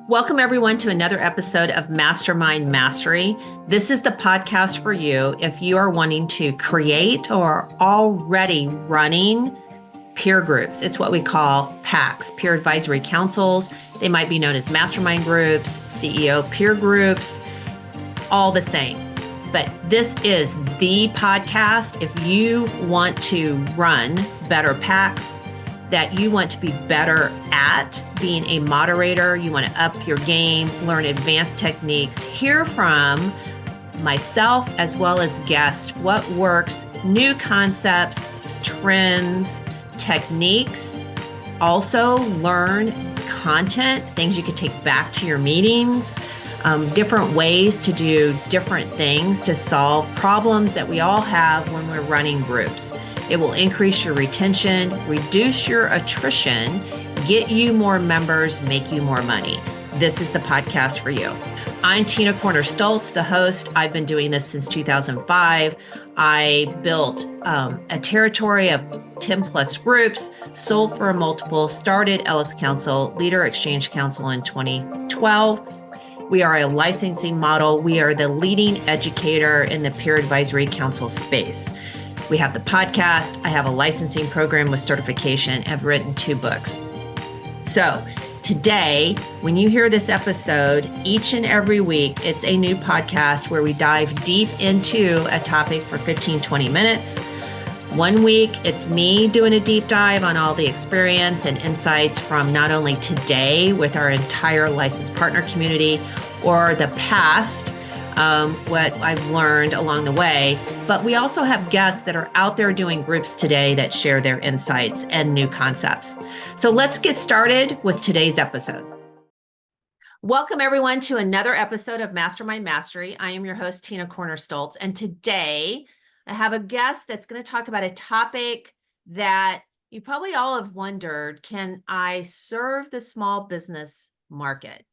Welcome, everyone, to another episode of Mastermind Mastery. This is the podcast for you if you are wanting to create or already running peer groups. It's what we call PACs, peer advisory councils. They might be known as mastermind groups, CEO peer groups, all the same. But this is the podcast if you want to run better PACs, that you want to be better at being a moderator, you want to up your game, learn advanced techniques, hear from myself as well as guests, what works, new concepts, trends, techniques. Also learn content, things you can take back to your meetings, different ways to do different things to solve problems that we all have when we're running groups. It will increase your retention, reduce your attrition, get you more members, make you more money. This is the podcast for you. I'm Corner Stolz, the host. I've been doing this since 2005. I built a territory of 10 plus groups, sold for a multiple, started LX Council, Leader Exchange Council in 2012. We are a licensing model. We are the leading educator in the peer advisory council space. We have the podcast. I have a licensing program with certification. I've written 2 books. So today, when you hear this episode, each and every week, it's a new podcast where we dive deep into a topic for 15, 20 minutes. One week, it's me doing a deep dive on all the experience and insights from not only today with our entire licensed partner community or the past, what I've learned along the way, but we also have guests that are out there doing groups today that share their insights and new concepts. So let's get started with today's episode. Welcome, everyone, to another episode of Mastermind Mastery. I am your host, Corner Stolz, and today I have a guest that's going to talk about a topic that you probably all have wondered: can I serve the small business market?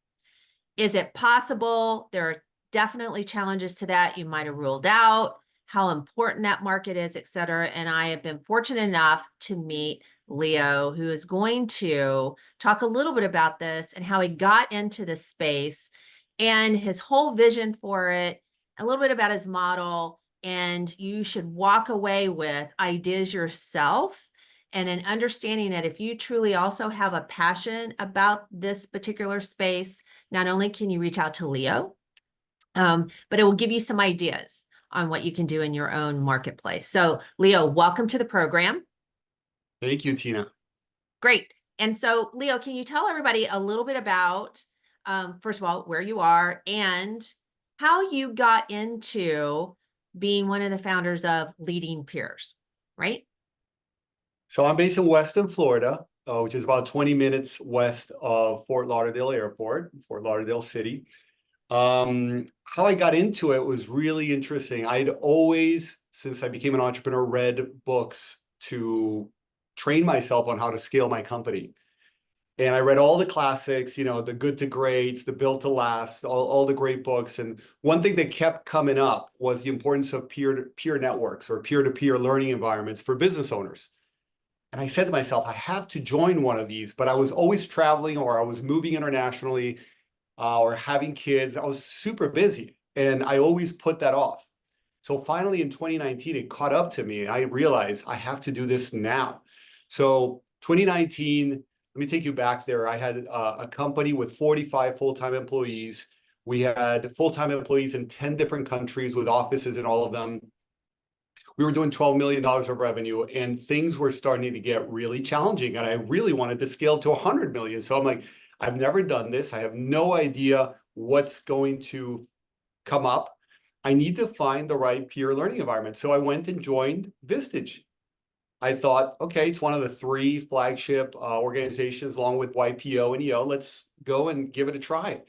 Is it possible? There are definitely challenges to that you might have ruled out, how important that market is, et cetera. And I have been fortunate enough to meet Leo, who is going to talk a little bit about this and how he got into this space and his whole vision for it, a little bit about his model. And you should walk away with ideas yourself and an understanding that if you truly also have a passion about this particular space, not only can you reach out to Leo, but it will give you some ideas on what you can do in your own marketplace. So, Leo, welcome to the program. Thank you, Tina. Great. And so, Leo, can you tell everybody a little bit about, first of all, where you are and how you got into being one of the founders of Leading Peers, right? So I'm based in Weston, Florida, which is about 20 minutes west of Fort Lauderdale Airport, Fort Lauderdale City. How I got into it was really interesting. I'd always, since I became an entrepreneur, read books to train myself on how to scale my company. And I read all the classics, the Good to Greats, the Built to Last, all the great books. And one thing that kept coming up was the importance of peer-to-peer networks or peer-to-peer learning environments for business owners. And I said to myself, I have to join one of these, but I was always traveling or I was moving internationally. Or having kids. I was super busy and I always put that off. So finally in 2019, it caught up to me and I realized I have to do this now. So 2019, let me take you back there. I had a company with 45 full-time employees. We had full-time employees in 10 different countries with offices in all of them. We were doing $12 million of revenue and things were starting to get really challenging. And I really wanted to scale to 100 million. So I'm like, I've never done this. I have no idea what's going to come up. I need to find the right peer learning environment. So I went and joined Vistage. I thought, okay, it's one of the 3 flagship organizations along with YPO and EO. Let's go and give it a try.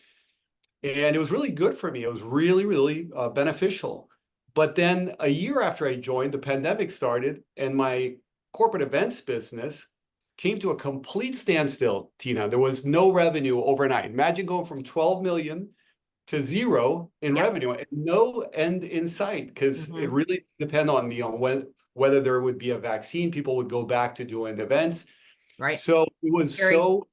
And it was really good for me. It was really, really beneficial. But then a year after I joined, the pandemic started and my corporate events business came to a complete standstill, Tina. There was no revenue overnight. Imagine going from 12 million to 0 in revenue and no end in sight, because it really depended on whether there would be a vaccine. People would go back to doing events. Right. So it was so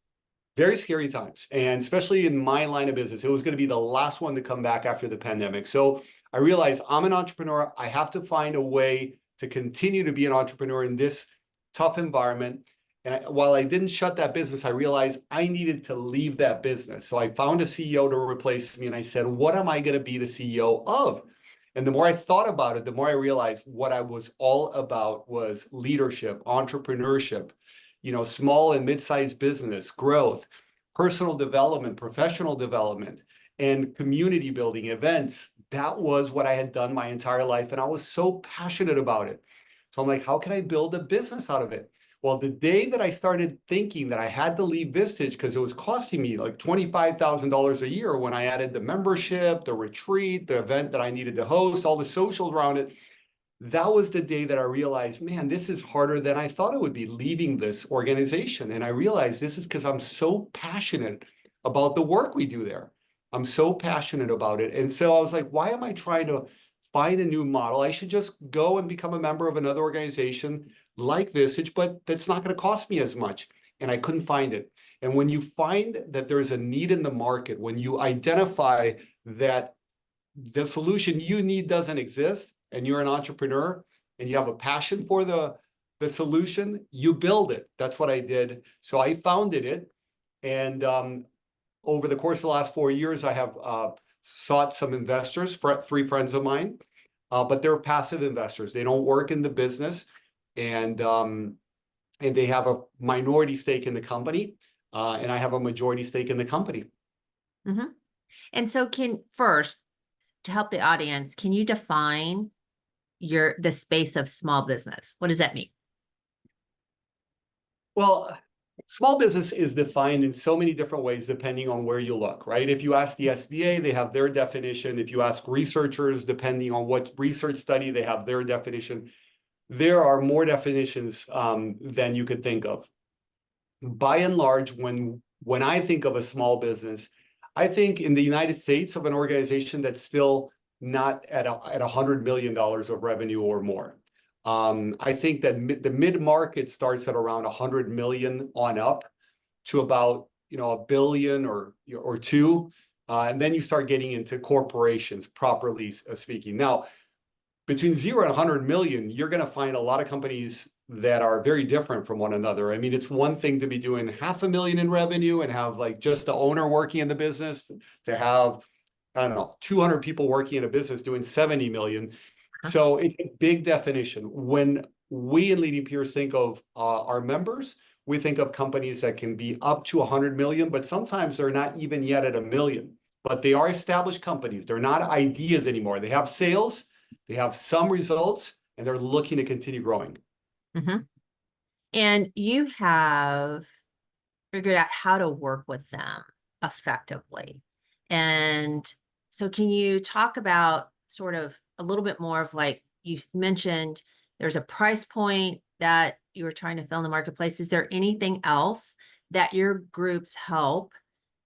very scary times. And especially in my line of business, it was going to be the last one to come back after the pandemic. So I realized I'm an entrepreneur. I have to find a way to continue to be an entrepreneur in this tough environment. And while I didn't shut that business, I realized I needed to leave that business. So I found a CEO to replace me. And I said, what am I going to be the CEO of? And the more I thought about it, the more I realized what I was all about was leadership, entrepreneurship, small and mid-sized business, growth, personal development, professional development, and community building events. That was what I had done my entire life. And I was so passionate about it. So I'm like, how can I build a business out of it? Well, the day that I started thinking that I had to leave Vistage because it was costing me like $25,000 a year when I added the membership, the retreat, the event that I needed to host, all the socials around it, that was the day that I realized, man, this is harder than I thought it would be, leaving this organization. And I realized this is because I'm so passionate about the work we do there. I'm so passionate about it. And so I was like, why am I trying to find a new model? I should just go and become a member of another organization like Vistage, but that's not going to cost me as much. And I couldn't find it. And when you find that there's a need in the market, when you identify that the solution you need doesn't exist, and you're an entrepreneur and you have a passion for the solution, you build it. That's what I did. So I founded it. And over the course of the last 4 years, I have sought some investors, three friends of mine, but they're passive investors. They don't work in the business, and they have a minority stake in the company, and I have a majority stake in the company. Mm-hmm. And so first, to help the audience, can you define the space of small business? What does that mean? Well, small business is defined in so many different ways depending on where you look, right? If you ask the SBA, they have their definition. If you ask researchers, depending on what research study, they have their definition. There are more definitions than you could think of. By and large, when I think of a small business, I think in the United States of an organization that's still not at $100 million of revenue or more. I think that the mid-market starts at around 100 million on up to about $1 billion or two, and then you start getting into corporations, properly speaking. Now, between 0 and 100 million, you're going to find a lot of companies that are very different from one another. I mean, it's one thing to be doing $500,000 in revenue and have like just the owner working in the business, to have, I don't know, 200 people working in a business doing 70 million. So it's a big definition. When we in Leading Peers think of our members, we think of companies that can be up to 100 million, but sometimes they're not even yet at 1 million. But they are established companies. They're not ideas anymore. They have sales, they have some results, and they're looking to continue growing. Mm-hmm. And you have figured out how to work with them effectively. And so can you talk about sort of a little bit more of, like you mentioned, there's a price point that you were trying to fill in the marketplace. Is there anything else that your groups help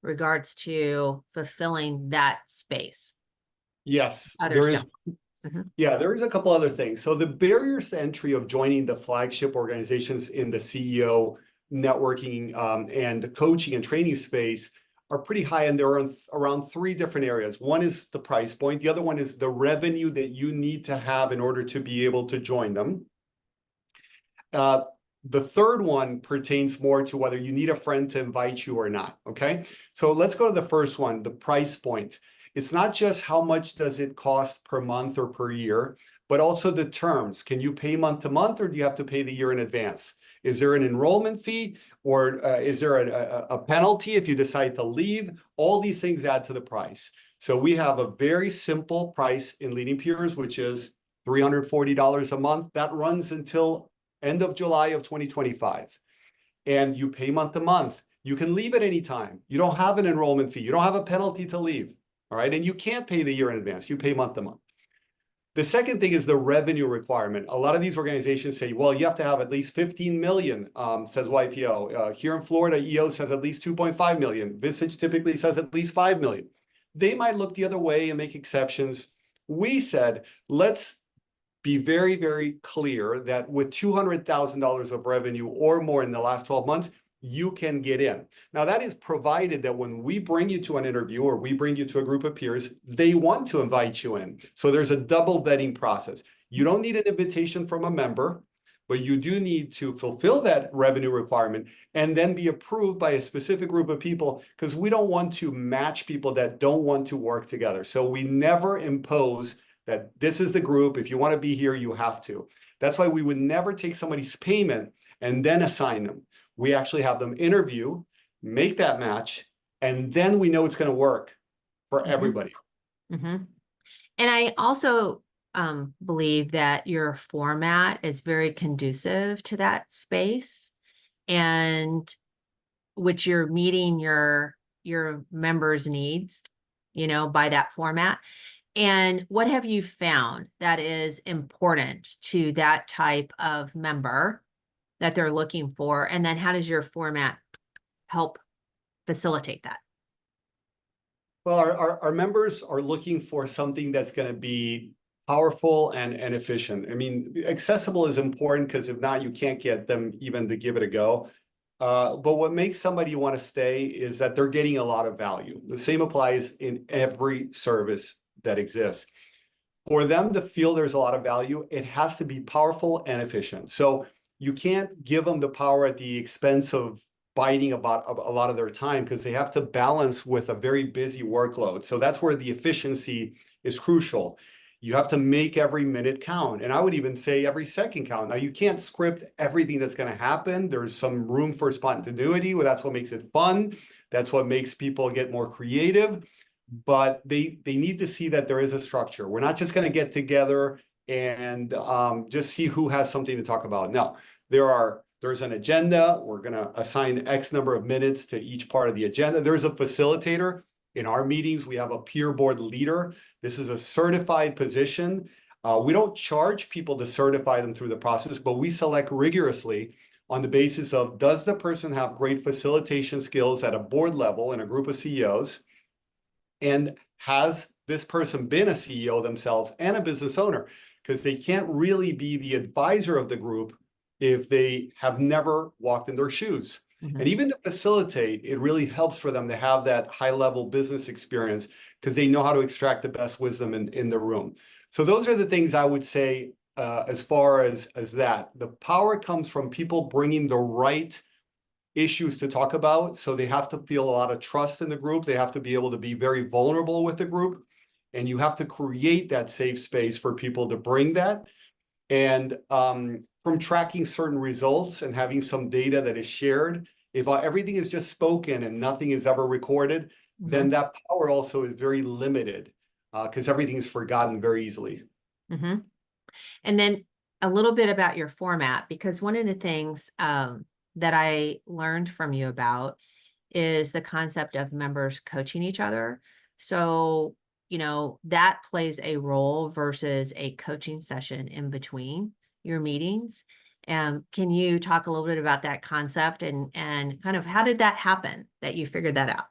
regards to fulfilling that space? Yes, there is. Mm-hmm. Yeah, there is a couple other things. So the barriers to entry of joining the flagship organizations in the CEO networking and coaching and training space are pretty high, and there are around 3 different areas. One is the price point. The other one is the revenue that you need to have in order to be able to join them. The third one pertains more to whether you need a friend to invite you or not, okay? So let's go to the first one, the price point. It's not just how much does it cost per month or per year, but also the terms. Can you pay month to month, or do you have to pay the year in advance? Is there an enrollment fee, or is there a penalty if you decide to leave? All these things add to the price. So we have a very simple price in Leading Peers, which is $340 a month. That runs until end of July of 2025. And you pay month to month. You can leave at any time. You don't have an enrollment fee. You don't have a penalty to leave. All right. And you can't pay the year in advance. You pay month to month. The second thing is the revenue requirement. A lot of these organizations say, well, you have to have at least 15 million, says YPO. Here in Florida, EO says at least 2.5 million. Vistage typically says at least 5 million. They might look the other way and make exceptions. We said, let's be very, very clear that with $200,000 of revenue or more in the last 12 months, you can get in. Now, that is provided that when we bring you to an interview or we bring you to a group of peers, they want to invite you in. So there's a double vetting process. You don't need an invitation from a member, but you do need to fulfill that revenue requirement and then be approved by a specific group of people, because we don't want to match people that don't want to work together. So we never impose that this is the group. If you want to be here, you have to. That's why we would never take somebody's payment and then assign them. We actually have them interview, make that match, and then we know it's going to work for everybody. And I also believe that your format is very conducive to that space, and which you're meeting your members' needs, by that format. And what have you found that is important to that type of member that they're looking for? And then how does your format help facilitate that? Well, our members are looking for something that's going to be powerful and efficient. I mean, accessible is important, because if not, you can't get them even to give it a go. But what makes somebody want to stay is that they're getting a lot of value. The same applies in every service that exists. For them to feel there's a lot of value, it has to be powerful and efficient. So you can't give them the power at the expense of biting about a lot of their time, because they have to balance with a very busy workload. So that's where the efficiency is crucial. You have to make every minute count. And I would even say every second count. Now, you can't script everything that's going to happen. There's some room for spontaneity. Well, that's what makes it fun. That's what makes people get more creative. But they need to see that there is a structure. We're not just going to get together and just see who has something to talk about. No, there's an agenda. We're going to assign X number of minutes to each part of the agenda. There's a facilitator. In our meetings, we have a peer board leader. This is a certified position. We don't charge people to certify them through the process, but we select rigorously on the basis of, does the person have great facilitation skills at a board level in a group of CEOs? And has this person been a CEO themselves and a business owner? Because they can't really be the advisor of the group if they have never walked in their shoes. And even to facilitate, it really helps for them to have that high-level business experience, because they know how to extract the best wisdom in the room. So those are the things I would say as far as that. The power comes from people bringing the right issues to talk about. So they have to feel a lot of trust in the group. They have to be able to be very vulnerable with the group. And you have to create that safe space for people to bring that. And from tracking certain results and having some data that is shared, if everything is just spoken and nothing is ever recorded, then that power also is very limited, because everything is forgotten very easily. And then a little bit about your format, because one of the things that I learned from you about is the concept of members coaching each other. So, that plays a role versus a coaching session in between your meetings. Can you talk a little bit about that concept and kind of how did that happen that you figured that out?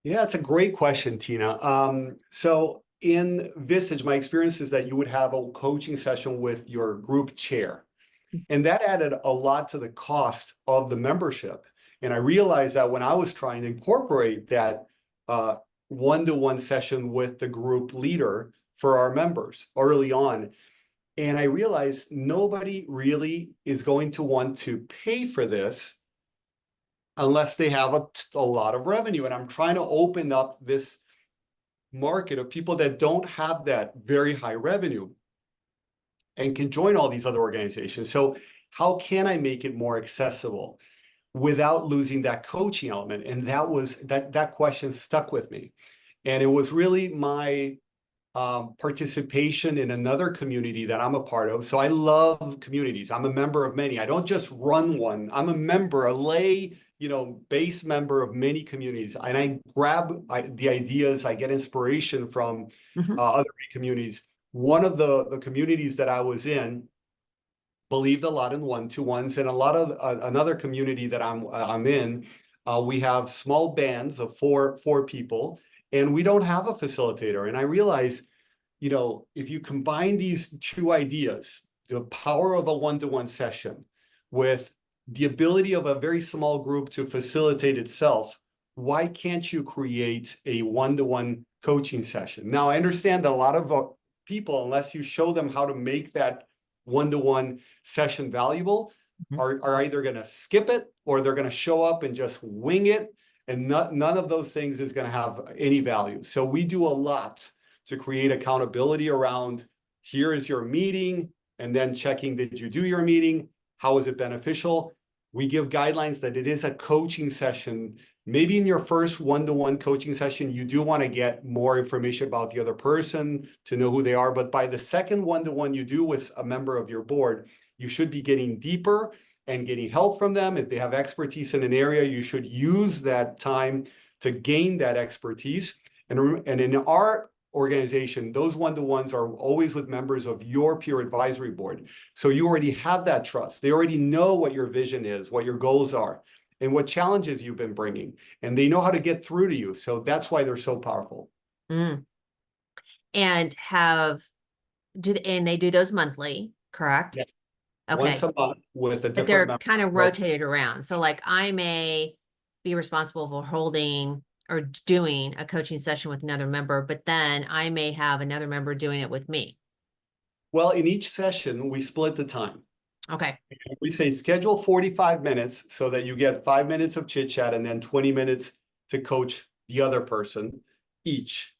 Yeah, it's a great question, Tina. So in Vistage, my experience is that you would have a coaching session with your group chair. And that added a lot to the cost of the membership. And I realized that when I was trying to incorporate that one-to-one session with the group leader for our members early on, and I realized nobody really is going to want to pay for this unless they have a lot of revenue. And I'm trying to open up this market of people that don't have that very high revenue and can join all these other organizations. So how can I make it more accessible without losing that coaching element? And that question stuck with me. And it was really my participation in another community that I'm a part of. So I love communities. I'm a member of many. I don't just run one. I'm a member, a lay, base member of many communities. And I grab the ideas, I get inspiration from other communities. One of the communities that I was in believed a lot in one-to-ones, and a lot of another community that I'm in, we have small bands of four people, and we don't have a facilitator. And I realize, if you combine these two ideas, the power of a one-to-one session with the ability of a very small group to facilitate itself, why can't you create a one-to-one coaching session? Now, I understand that a lot of people, unless you show them how to make that one-to-one session valuable, Mhm. are either going to skip it or they're going to show up and just wing it. And none of those things is going to have any value. So we do a lot to create accountability around, here is your meeting, and then checking, did you do your meeting? How is it beneficial? We give guidelines that it is a coaching session. Maybe in your first one-to-one coaching session, you do want to get more information about the other person to know who they are. But by the second one-to-one you do with a member of your board, you should be getting deeper and getting help from them. If they have expertise in an area, you should use that time to gain that expertise. And in our organization, those one-to-ones are always with members of your peer advisory board. So you already have that trust. They already know what your vision is, what your goals are, and what challenges you've been bringing. And they know how to get through to you. So that's why they're so powerful. Mm. And they do those monthly, correct? Yeah. Okay. Once a month with a But different they're member. kind of rotated around. So like I may be responsible for holding or doing a coaching session with another member, but then I may have another member doing it with me. Well, in each session, we split the time. Okay. We say schedule 45 minutes so that you get 5 minutes of chit chat and then 20 minutes to coach the other person each.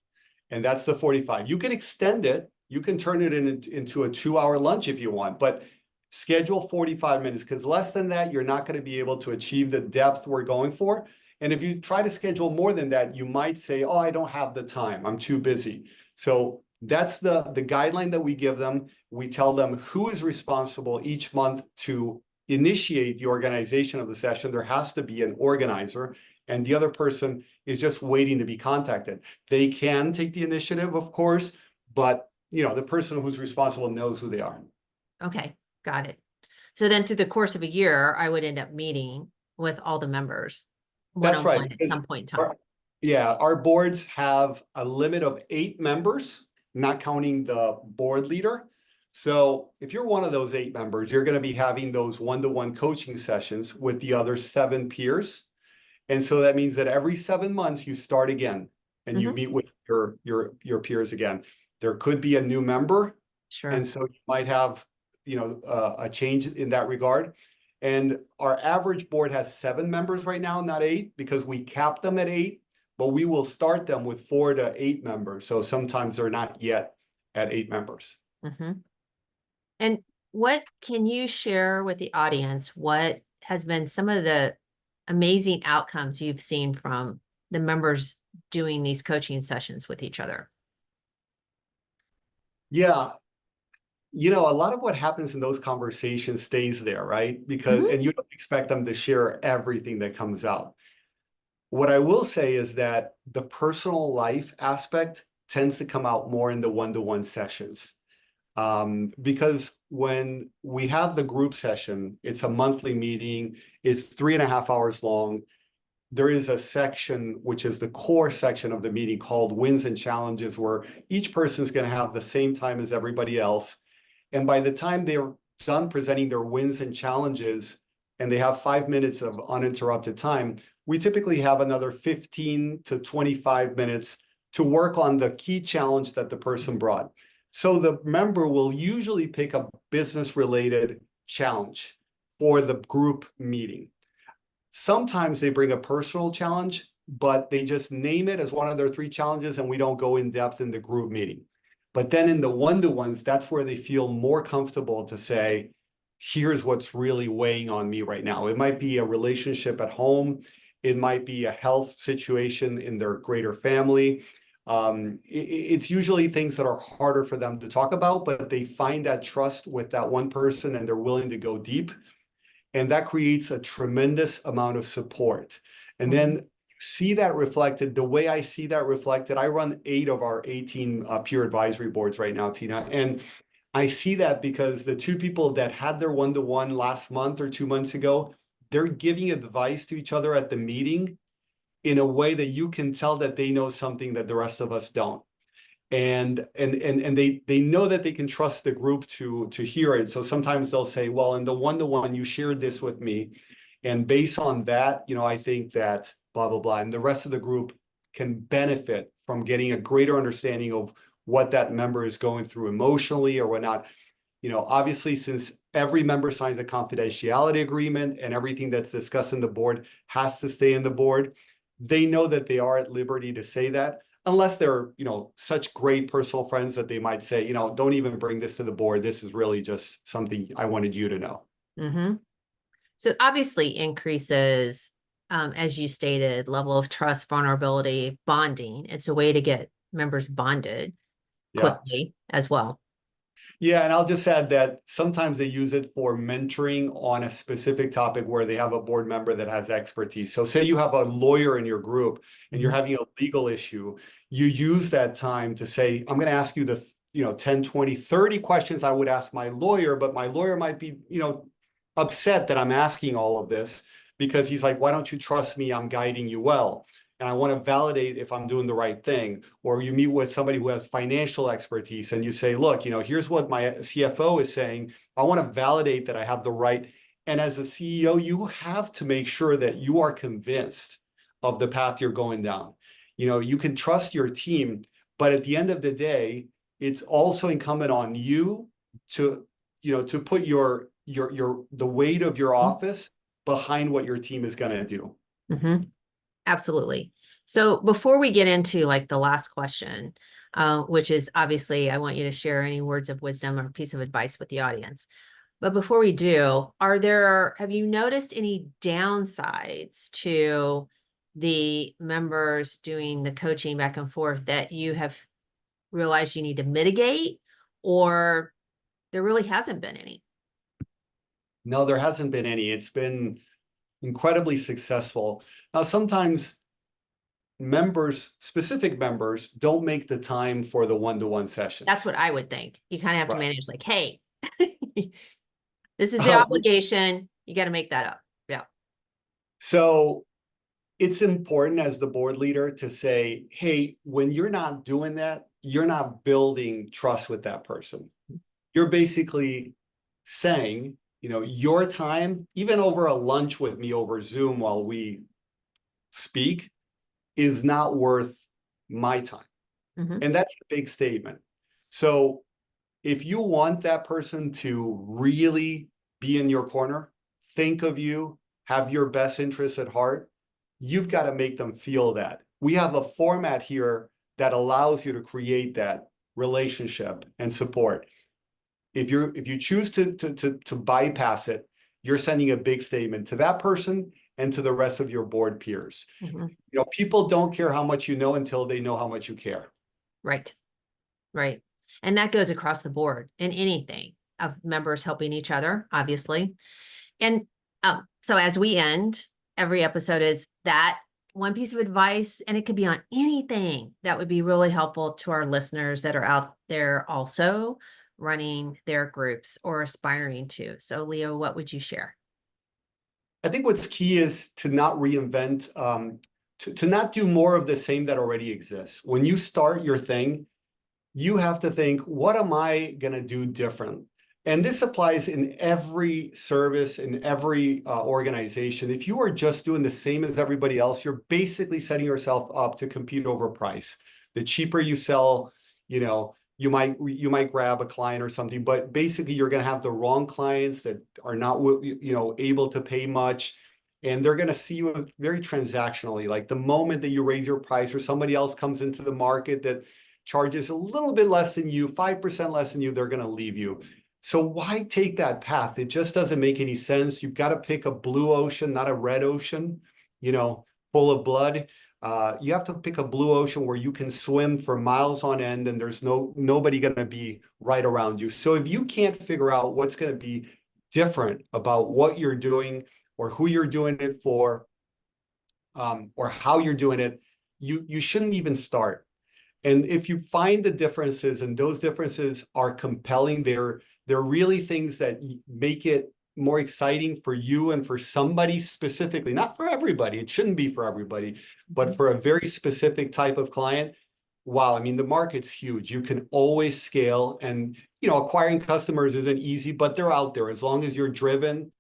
And that's the 45. You can extend it. You can turn it into a 2-hour lunch if you want, but schedule 45 minutes, because less than that, you're not going to be able to achieve the depth we're going for. And if you try to schedule more than that, you might say, oh, I don't have the time, I'm too busy. So that's the guideline that we give them. We tell them who is responsible each month to initiate the organization of the session. There has to be an organizer, and the other person is just waiting to be contacted. They can take the initiative, of course, but the person who's responsible knows who they are. Okay. Got it. So then through the course of a year, I would end up meeting with all the members That's right. one-on-one at some point in time. Our boards have a limit of 8 members, not counting the board leader. So if you're one of those 8 members, you're going to be having those one-to-one coaching sessions with the other 7 peers. And so that means that every 7 months you start again and you meet with your peers again. There could be a new member. Sure. And so you might have, a change in that regard. And our average board has 7 members right now, not 8, because we cap them at 8, but we will start them with 4 to 8 members. So sometimes they're not yet at 8 members. Mm-hmm. And what can you share with the audience? What has been some of the amazing outcomes you've seen from the members doing these coaching sessions with each other? Yeah. A lot of what happens in those conversations stays there, right? Because, and you don't expect them to share everything that comes out. What I will say is that the personal life aspect tends to come out more in the one-to-one sessions. Because when we have the group session, it's a monthly meeting, it's 3.5 hours long. There is a section, which is the core section of the meeting, called wins and challenges, where each person is going to have the same time as everybody else. And by the time they're done presenting their wins and challenges, and they have 5 minutes of uninterrupted time, we typically have another 15 to 25 minutes to work on the key challenge that the person brought. So the member will usually pick a business-related challenge for the group meeting. Sometimes they bring a personal challenge, but they just name it as one of their 3 challenges, and we don't go in depth in the group meeting. But then in the one-to-ones, that's where they feel more comfortable to say, here's what's really weighing on me right now. It might be a relationship at home. It might be a health situation in their greater family. It's usually things that are harder for them to talk about, but they find that trust with that one person and they're willing to go deep. And that creates a tremendous amount of support. And then see that reflected, the way I see that reflected, I run 8 of our 18 peer advisory boards right now, Tina. And I see that because the 2 people that had their one-to-one last month or 2 months ago, they're giving advice to each other at the meeting in a way that you can tell that they know something that the rest of us don't. and they know that they can trust the group to hear it. So sometimes they'll say, well, in the one-to-one, you shared this with me, and based on that, I think that blah blah blah, and the rest of the group can benefit from getting a greater understanding of what that member is going through emotionally or whatnot. Obviously, since every member signs a confidentiality agreement and everything that's discussed in the board has to stay in the board, they know that they are at liberty to say that, unless they're, such great personal friends that they might say, don't even bring this to the board. This is really just something I wanted you to know. Mm-hmm. So it obviously increases, as you stated, level of trust, vulnerability, bonding. It's a way to get members bonded quickly as well. Yeah, and I'll just add that sometimes they use it for mentoring on a specific topic where they have a board member that has expertise. So say you have a lawyer in your group and you're having a legal issue, you use that time to say, I'm going to ask you the 10, 20, 30 questions I would ask my lawyer, but my lawyer might be, upset that I'm asking all of this because he's like, why don't you trust me? I'm guiding you well. And I want to validate if I'm doing the right thing. Or you meet with somebody who has financial expertise and you say, look, here's what my CFO is saying. I want to validate that I have the right. And as a CEO, you have to make sure that you are convinced of the path you're going down. You can trust your team, but at the end of the day, it's also incumbent on you to put the weight of your office behind what your team is going to do. Mm-hmm. Absolutely. So before we get into like the last question, which is obviously, I want you to share any words of wisdom or piece of advice with the audience. But before we do, have you noticed any downsides to the members doing the coaching back and forth that you have realized you need to mitigate, or there really hasn't been any? No, there hasn't been any. It's been incredibly successful. Now, sometimes specific members don't make the time for the one-to-one sessions. That's what I would think. You kind of have to manage like, hey, this is the obligation. You got to make that up. Yeah. So it's important as the board leader to say, hey, when you're not doing that, you're not building trust with that person. You're basically saying, your time, even over a lunch with me over Zoom while we speak, is not worth my time. Mm-hmm. And that's a big statement. So if you want that person to really be in your corner, think of you, have your best interests at heart, you've got to make them feel that. We have a format here that allows you to create that relationship and support. If you choose to bypass it, you're sending a big statement to that person and to the rest of your board peers. Mm-hmm. People don't care how much you know until they know how much you care. Right. Right. And that goes across the board in anything of members helping each other, obviously. And so as we end, every episode is that one piece of advice, and it could be on anything that would be really helpful to our listeners that are out there also running their groups or aspiring to. So Leo, what would you share? I think what's key is to not reinvent, to not do more of the same that already exists. When you start your thing, you have to think, what am I going to do different? And this applies in every service, in every organization. If you are just doing the same as everybody else, you're basically setting yourself up to compete over price. The cheaper you sell, you might grab a client or something, but basically you're going to have the wrong clients that are not, able to pay much. And they're going to see you very transactionally. Like the moment that you raise your price or somebody else comes into the market that charges a little bit less than you, 5% less than you, they're going to leave you. So why take that path? It just doesn't make any sense. You've got to pick a blue ocean, not a red ocean, full of blood. You have to pick a blue ocean where you can swim for miles on end and there's nobody going to be right around you. So if you can't figure out what's going to be different about what you're doing or who you're doing it for, or how you're doing it, you shouldn't even start. And if you find the differences and those differences are compelling, they're really things that make it more exciting for you and for somebody specifically, not for everybody. It shouldn't be for everybody, but for a very specific type of client. wow, I mean, the market's huge. You can always scale, and, acquiring customers isn't easy, but they're out there. As long as you're driven,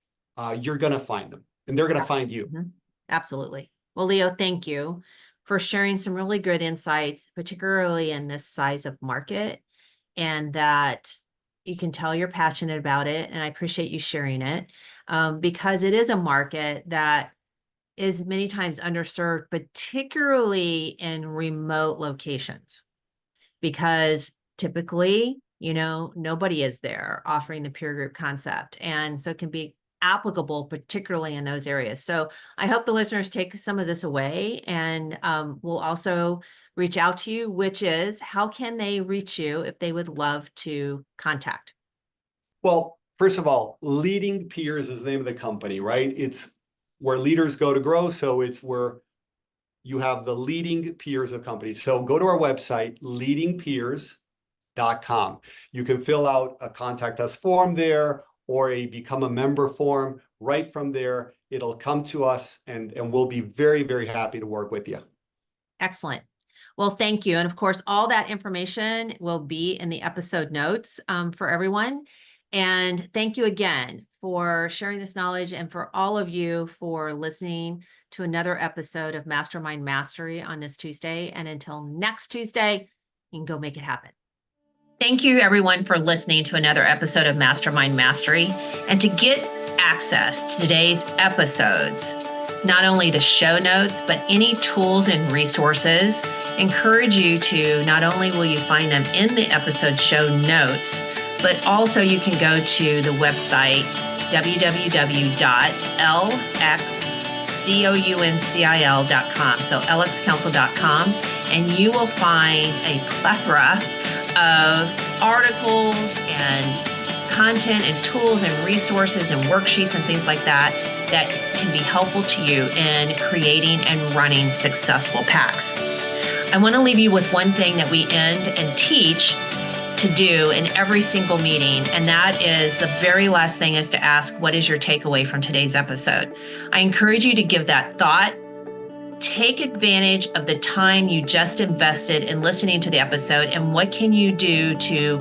you're going to find them, and they're going to find you. Mm-hmm. Absolutely. Well, Leo, thank you for sharing some really good insights, particularly in this size of market, and that you can tell you're passionate about it. And I appreciate you sharing it, because it is a market that is many times underserved, particularly in remote locations, because typically, nobody is there offering the peer group concept. And so it can be applicable, particularly in those areas. So I hope the listeners take some of this away, and we'll also reach out to you, which is, how can they reach you if they would love to contact? Well, first of all, Leading Peers is the name of the company, right? It's where leaders go to grow. So it's where you have the leading peers of companies. So go to our website, leadingpeers.com. You can fill out a contact us form there, or a become a member form right from there. It'll come to us, and we'll be very, very happy to work with you. Excellent. Well, thank you. And of course, all that information will be in the episode notes for everyone. And thank you again for sharing this knowledge, and for all of you for listening to another episode of Mastermind Mastery on this Tuesday. And until next Tuesday, you can go make it happen. Thank you, everyone, for listening to another episode of Mastermind Mastery. And to get access to today's episodes, not only the show notes, but any tools and resources, encourage you to, not only will you find them in the episode show notes, but also you can go to the website, www.lxcouncil.com. So lxcouncil.com, and you will find a plethora of articles and content and tools and resources and worksheets and things like that that can be helpful to you in creating and running successful packs. I want to leave you with one thing that we end and teach to do in every single meeting, and that is, the very last thing is to ask, what is your takeaway from today's episode? I encourage you to give that thought. Take advantage of the time you just invested in listening to the episode, and what can you do to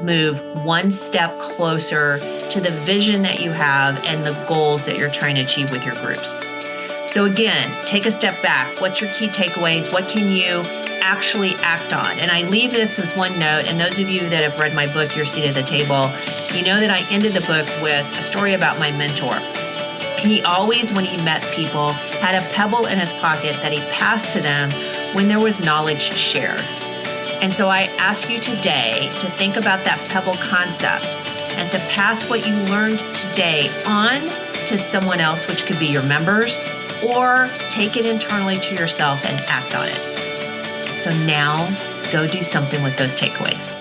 move one step closer to the vision that you have and the goals that you're trying to achieve with your groups. So again, take a step back. What's your key takeaways? What can you actually act on? And I leave this with one note, and those of you that have read my book, Your Seat at the Table, you know that I ended the book with a story about my mentor. He always, when he met people, had a pebble in his pocket that he passed to them when there was knowledge shared. And so I ask you today to think about that pebble concept, and to pass what you learned today on to someone else, which could be your members, or take it internally to yourself and act on it. So now go do something with those takeaways.